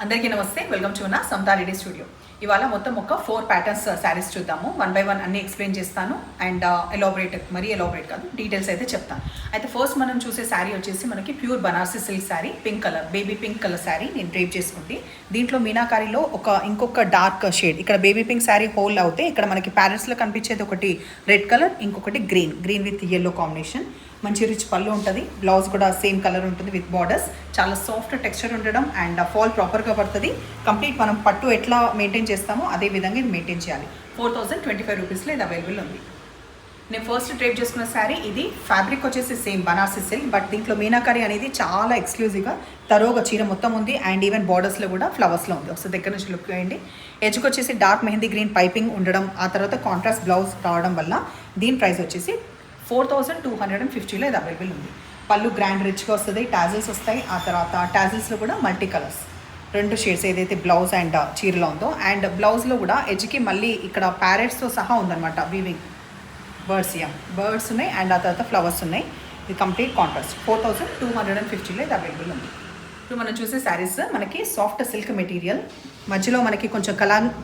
అందరికీ నమస్తే, welcome to నా సమతా రెడీ స్టూడియో. ఇవాళ మొత్తం ఒక 4 ప్యాటర్న్స్ శారీస్ చూద్దాము. 1 by 1 అన్ని ఎక్స్ప్లెయిన్ చేస్తాను అండ్ మరీ ఎలాబరేట్ కాదు, డీటెయిల్స్ అయితే చెప్తాను. అయితే ఫస్ట్ మనం చూసే శారీ వచ్చేసి మనకి pure Banarasi silk sari, pink colour, baby pink colour sari నేను డ్రేప్ చేసుకుంది. దీంట్లో మీనాకారీలో ఇంకొక డార్క్ షేడ్, ఇక్కడ బేబీ పింక్ శారీ హోల్ అవుతే ఇక్కడ మనకి ప్యారెట్స్లో కనిపించేది ఒకటి రెడ్ కలర్, ఇంకొకటి గ్రీన్ విత్ ఎల్లో కాంబినేషన్. మంచి రిచ్ పళ్ళు ఉంటుంది, బ్లౌజ్ కూడా సేమ్ కలర్ ఉంటుంది విత్ బార్డర్స్. చాలా సాఫ్ట్ టెక్స్చర్ ఉండడం అండ్ ఫాల్ ప్రాపర్గా పడుతుంది. కంప్లీట్ మనం పట్టు ఎట్లా మెయింటైన్ చేస్తామో అదే విధంగా ఇది మెయింటైన్ చేయాలి. 4025 రూపీస్లో ఇది అవైలబుల్ ఉంది. నేను ఫస్ట్ డ్రేప్ చేసుకున్న శారీ ఇది. ఫ్యాబ్రిక్ వచ్చేసి సేమ్ బనారసి సిల్క్, బట్ దీంట్లో మీనాకారీ అనేది చాలా ఎక్స్క్లూజివ్గా తరోగా చీర మొత్తం ఉంది అండ్ ఈవెన్ బార్డర్స్లో కూడా ఫ్లవర్స్లో ఉంది. ఒకసారి దగ్గర నుంచి లుక్ వేయండి. ఎడ్జ్కి వచ్చేసి డార్క్ మెహందీ గ్రీన్ పైపింగ్ ఉండడం, ఆ తర్వాత కాంట్రాస్ట్ బ్లౌజ్ రావడం వల్ల దీని ప్రైస్ వచ్చేసి 4250లో ఇది అవైలబుల్ ఉంది. పళ్ళు గ్రాండ్ రిచ్గా వస్తుంది, టాజిల్స్ వస్తాయి. ఆ తర్వాత టాజిల్స్లో కూడా మల్టీ కలర్స్ 2 షేడ్స్ ఏదైతే బ్లౌజ్ అండ్ చీరలో ఉందో, అండ్ బ్లౌజ్లో కూడా ఎడ్జ్కి మళ్ళీ ఇక్కడ ప్యారెట్స్తో సహా ఉందన్నమాట. వీవింగ్ బర్డ్స్ ఉన్నాయి అండ్ ఆ తర్వాత ఫ్లవర్స్ ఉన్నాయి. ఇది కంప్లీట్ కాంట్రాస్ట్. 4250లో ఇది అవైలబుల్ ఉంది. ఇప్పుడు మనం చూసే శారీస్ మనకి సాఫ్ట్ సిల్క్ మెటీరియల్, మధ్యలో మనకి కొంచెం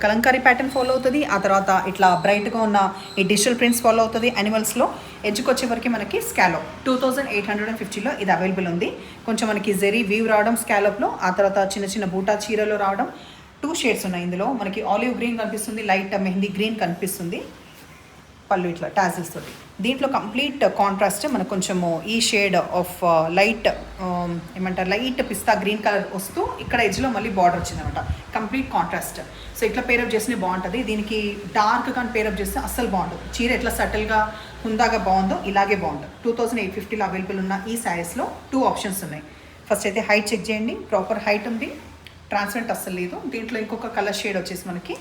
కలంకారీ ప్యాటర్న్ ఫాలో అవుతుంది. ఆ తర్వాత ఇట్లా బ్రైట్గా ఉన్న ఈ డిజిటల్ ప్రింట్స్ ఫాలో అవుతుంది. యానిమల్స్లో ఎడ్జ్కి వచ్చే వరకు మనకి స్కాలప్ 2850లో ఇది అవైలబుల్ ఉంది. కొంచెం మనకి జెరీ వీవ్ రావడం స్కాలప్లో, ఆ తర్వాత చిన్న చిన్న బూటా చీరలో రావడం. 2 షేడ్స్ ఉన్నాయి ఇందులో. మనకి ఆలివ్ గ్రీన్ కనిపిస్తుంది, లైట్ మెహందీ గ్రీన్ కనిపిస్తుంది. పళ్ళు ఇట్లా టాజిల్స్ తోటి. దీంట్లో కంప్లీట్ కాంట్రాస్ట్ మనకు కొంచెము ఈ shade of light pista green colour వస్తూ ఇక్కడ ఎడ్జ్లో మళ్ళీ బార్డర్ వచ్చిందనమాట. Complete contrast. సో ఇట్లా పేరప్ చేస్తే బాగుంటుంది. దీనికి డార్క్ కానీ పేరప్ చేస్తే అస్సలు బాగుంటుంది. చీర ఎట్లా సటిల్గా హుందాగా బాగుందో ఇలాగే బాగుంటుంది. 2850లో అవైలబుల్ ఉన్న ఈ శారీస్లో 2 ఆప్షన్స్ ఉన్నాయి. ఫస్ట్ అయితే హైట్ చెక్ చేయండి, ప్రాపర్ హైట్ ఉంది, ట్రాన్స్పరెంట్ అస్సలు లేదు. దీంట్లో ఇంకొక కలర్ షేడ్ వచ్చేసి మనకి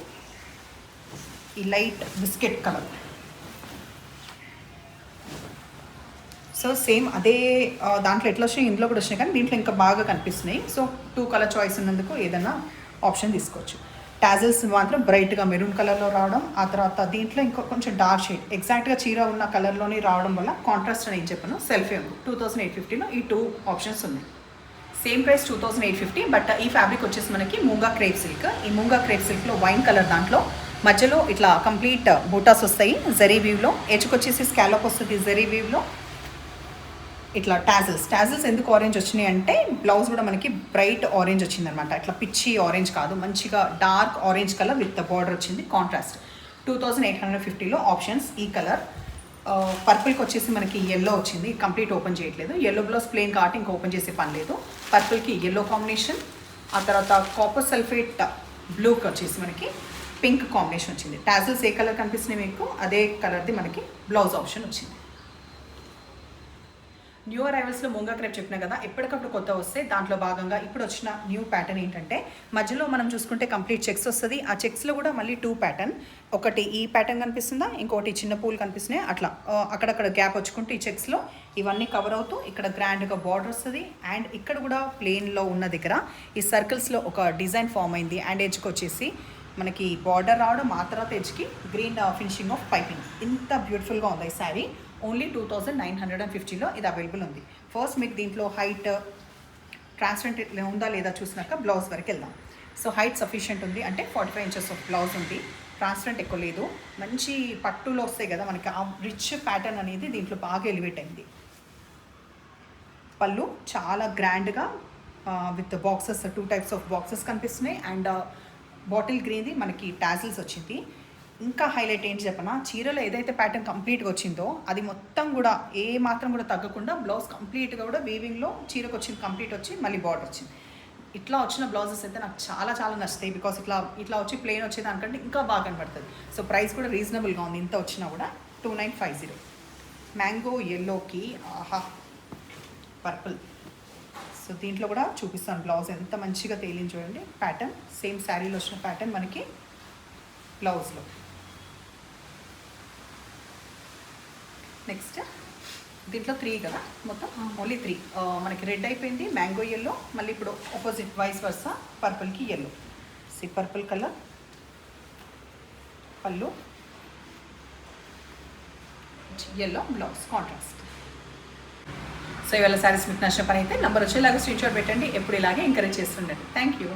ఈ light biscuit colour. So same అదే దాంట్లో ఎట్లా వచ్చినాయి ఇందులో కూడా వచ్చినాయి, కానీ దీంట్లో ఇంకా బాగా కనిపిస్తున్నాయి. సో 2 కలర్ చాయిస్ ఉన్నందుకు ఏదైనా ఆప్షన్ తీసుకోవచ్చు. టాజిల్స్ మాత్రం బ్రైట్గా మెరూన్ కలర్లో రావడం, ఆ తర్వాత దీంట్లో ఇంకో కొంచెం డార్క్ షేడ్ ఎగ్జాక్ట్గా చీర ఉన్న కలర్లోనే రావడం వల్ల కాంట్రాస్ట్ అని ఏం చెప్పాను సెల్ఫే ఉంది. 2850లో ఈ 2 ఆప్షన్స్ ఉన్నాయి. సేమ్ ప్రైస్ 2850, బట్ ఈ ఫ్యాబ్రిక్ వచ్చేసి మనకి మూంగా క్రేప్ సిల్క్. ఈ మూంగా క్రేప్ సిల్క్లో వైన్ కలర్, దాంట్లో మధ్యలో ఇట్లా కంప్లీట్ బూటాస్ వస్తాయి జరీ వీవ్లో. ఎడ్జ్కి వచ్చేసి స్కాలప్ వస్తుంది జరీ వీవ్లో. ఇట్లా టాజిల్స్ ఎందుకు ఆరెంజ్ వచ్చినాయి అంటే బ్లౌజ్ కూడా మనకి బ్రైట్ ఆరెంజ్ వచ్చిందనమాట. ఇట్లా పిచ్చి ఆరెంజ్ కాదు, మంచిగా dark orange colour with border వచ్చింది కాంట్రాస్ట్. 2850లో ఆప్షన్స్ ఈ కలర్. పర్పుల్కి వచ్చేసి మనకి ఎల్లో వచ్చింది, కంప్లీట్ ఓపెన్ చేయట్లేదు. ఎల్లో బ్లౌజ్ ప్లెయిన్ కాబట్టి ఇంకా ఓపెన్ చేసే పని లేదు. పర్పుల్కి ఎల్లో కాంబినేషన్, ఆ తర్వాత కాపర్ సల్ఫేట్ బ్లూకి వచ్చేసి మనకి పింక్ కాంబినేషన్ వచ్చింది. టాజిల్స్ ఏ కలర్ కనిపిస్తున్నాయి మీకు అదే కలర్ది మనకి బ్లౌజ్ ఆప్షన్ వచ్చింది. న్యూ అరైవల్స్లో మూంగా క్రేప్ చెప్పినా కదా, ఎప్పటికప్పుడు కొత్త వస్తే దాంట్లో భాగంగా ఇప్పుడు వచ్చిన న్యూ ప్యాటర్న్ ఏంటంటే మధ్యలో మనం చూసుకుంటే కంప్లీట్ చెక్స్ వస్తుంది. ఆ చెక్స్లో కూడా మళ్ళీ 2 ప్యాటర్న్, ఒకటి ఈ ప్యాటర్న్ కనిపిస్తుందా, ఇంకోటి చిన్న పూలు కనిపిస్తున్నాయి. అట్లా అక్కడక్కడ గ్యాప్ వచ్చుకుంటూ ఈ చెక్స్లో ఇవన్నీ కవర్ అవుతూ ఇక్కడ గ్రాండ్గా బార్డర్ వస్తుంది. అండ్ ఇక్కడ కూడా ప్లెయిన్లో ఉన్న దగ్గర ఈ సర్కిల్స్లో ఒక డిజైన్ ఫామ్ అయింది. అండ్ ఎడ్జ్కి వచ్చేసి మనకి బార్డర్ రావడం, ఆ తర్వాత ఎడ్జ్కి గ్రీన్ ఫినిషింగ్ ఆఫ్ పైపింగ్. ఇంత బ్యూటిఫుల్గా ఉంది ఈ శారీ. ఓన్లీ 2950లో ఇది అవైలబుల్ ఉంది. ఫస్ట్ మీకు దీంట్లో హైట్ ట్రాన్స్పరెంట్ ఉందా లేదా చూసినాక బ్లౌజ్ వరకు వెళ్దాం. సో హైట్ సఫిషియెంట్ ఉంది, అంటే 45 ఇంచెస్ ఆఫ్ బ్లౌజ్ ఉంది. ట్రాన్స్పరెంట్ ఎక్కువ లేదు. మంచి పట్టులో వస్తాయి కదా మనకి, ఆ రిచ్ ప్యాటర్న్ అనేది దీంట్లో బాగా ఎలివేట్ అయింది. పళ్ళు చాలా గ్రాండ్గా with boxes, 2 types of boxes కనిపిస్తున్నాయి. అండ్ బాటిల్ గ్రీన్ది మనకి టాజిల్స్ వచ్చింది. ఇంకా హైలైట్ ఏంటి చెప్పనా, చీరలో ఏదైతే ప్యాటర్న్ కంప్లీట్గా వచ్చిందో అది మొత్తం కూడా ఏ మాత్రం కూడా తగ్గకుండా బ్లౌజ్ కంప్లీట్గా కూడా వీవింగ్లో చీరకు వచ్చింది, కంప్లీట్ వచ్చి మళ్ళీ బార్డర్ వచ్చింది. ఇట్లా వచ్చిన బ్లౌజెస్ అయితే నాకు చాలా చాలా నచ్చుతాయి. బికాస్ ఇట్లా వచ్చి ప్లెయిన్ వచ్చేది అనుకంటే ఇంకా బాగా కనబడుతుంది. సో ప్రైస్ కూడా రీజనబుల్గా ఉంది. ఇంత వచ్చినా కూడా 2950. మ్యాంగో ఎల్లోకి పర్పుల్. సో దీంట్లో కూడా చూపిస్తాను బ్లౌజ్ ఎంత మంచిగా తేలింది చూడండి. ప్యాటర్న్ సేమ్ శారీలో వచ్చిన ప్యాటర్న్ మనకి బ్లౌజ్లో. నెక్స్ట్ దీంట్లో 3 కదా, మొత్తం ఓన్లీ 3. మనకి రెడ్ అయిపోయింది, మ్యాంగో ఎల్లో, మళ్ళీ ఇప్పుడు ఆపోజిట్ వైస్ వర్సా పర్పుల్కి ఎల్లో. పర్పుల్ కలర్ పళ్ళు, ఎల్లో బ్లౌజ్ కాంట్రాస్ట్. సో ఇవాళ శారీస్ మీకు నచ్చిన పని అయితే నెంబర్ వచ్చేలాగా స్క్రీన్ షాట్ పెట్టండి. ఎప్పుడు ఇలాగే ఎంకరేజ్ చేస్తుండండి. Thank you.